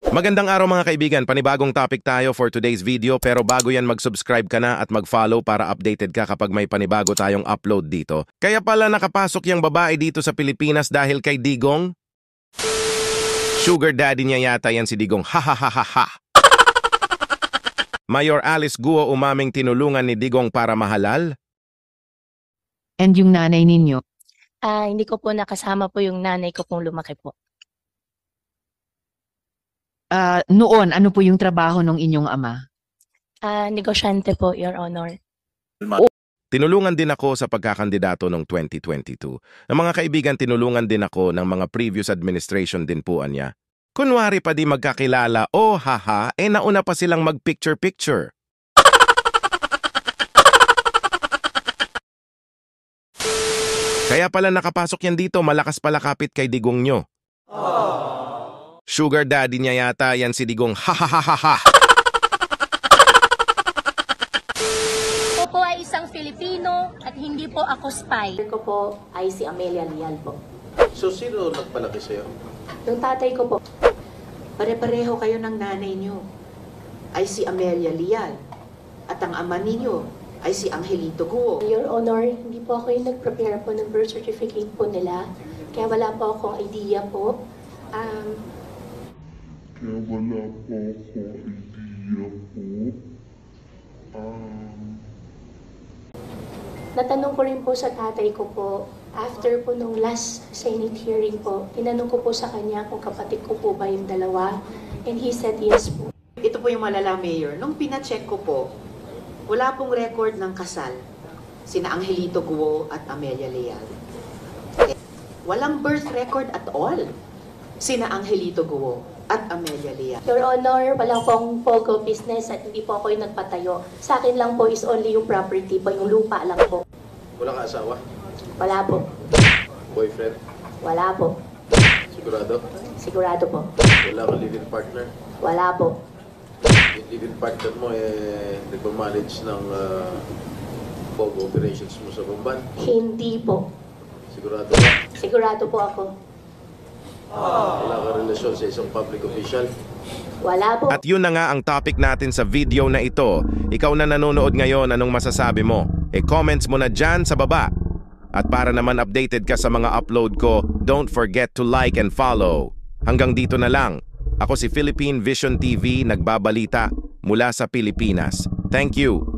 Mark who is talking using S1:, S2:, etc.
S1: Magandang araw mga kaibigan, panibagong topic tayo for today's video pero bago yan mag-subscribe ka na at mag-follow para updated ka kapag may panibago tayong upload dito. Kaya pala nakapasok yung babae dito sa Pilipinas dahil kay Digong? Sugar daddy niya yata yan si Digong, ha ha ha ha ha. Mayor Alice Guo umaming tinulungan ni Digong para mahalal?
S2: And yung nanay ninyo?
S3: Hindi ko po nakasama po yung nanay ko pong lumaki po.
S2: Noon, ano po yung trabaho ng inyong ama?
S3: Negosyante po, Your Honor.
S1: Tinulungan din ako sa pagkakandidato noong 2022. Ng mga kaibigan, tinulungan din ako ng mga previous administration din po niya. Kunwari pa di magkakilala, oh haha, nauna pa silang mag-picture-picture. Kaya pala nakapasok yan dito, malakas pala kapit kay Digong nyo. Sugar daddy niya yata yan si Digong, ha ha ha ha ha.
S3: Ako po ay isang Filipino at hindi po ako spy. Ko po ay si Amelia Lial po.
S4: So, sino nagpalaki sa'yo?
S3: Yung tatay ko po.
S5: Pare-pareho kayo ng nanay niyo ay si Amelia Lial at ang ama ninyo ay si Angelito Guo.
S3: Your Honor, hindi po ako yung nag-prepare po ng birth certificate po nila. Kaya wala po akong idea po. Natanong ko rin po sa tatay ko po, after po nung last Senate hearing po, tinanong ko po sa kanya kung kapatid ko po ba yung dalawa, and he said yes po.
S5: Ito po yung malala, Mayor. Nung pina-check ko po, wala pong record ng kasal sina Angelito Guo at Amelia Lial. Walang birth record at all sina Angelito Guo at Amelia Lial.
S3: Your Honor, wala pong pogo business at hindi po ako yung nagpatayo. Sa akin lang po is only yung property po, yung lupa lang po.
S4: Wala ka asawa?
S3: Wala po.
S4: Boyfriend?
S3: Wala po.
S4: Sigurado?
S3: Sigurado po.
S4: Wala ka live-in partner?
S3: Wala po.
S4: Yung live-in partner mo, nagmamanage ng POGO operations mo sa Bamban?
S3: Hindi po.
S4: Sigurado ka?
S3: Sigurado po ako.
S4: Wala ka relasyon sa isang public official?
S3: Wala po.
S1: At yun na nga ang topic natin sa video na ito. Ikaw na nanonood ngayon, anong masasabi mo? Comments mo na dyan sa baba. At para naman updated ka sa mga upload ko, don't forget to like and follow. Hanggang dito na lang. Ako si Philippine Vision TV, nagbabalita mula sa Pilipinas. Thank you.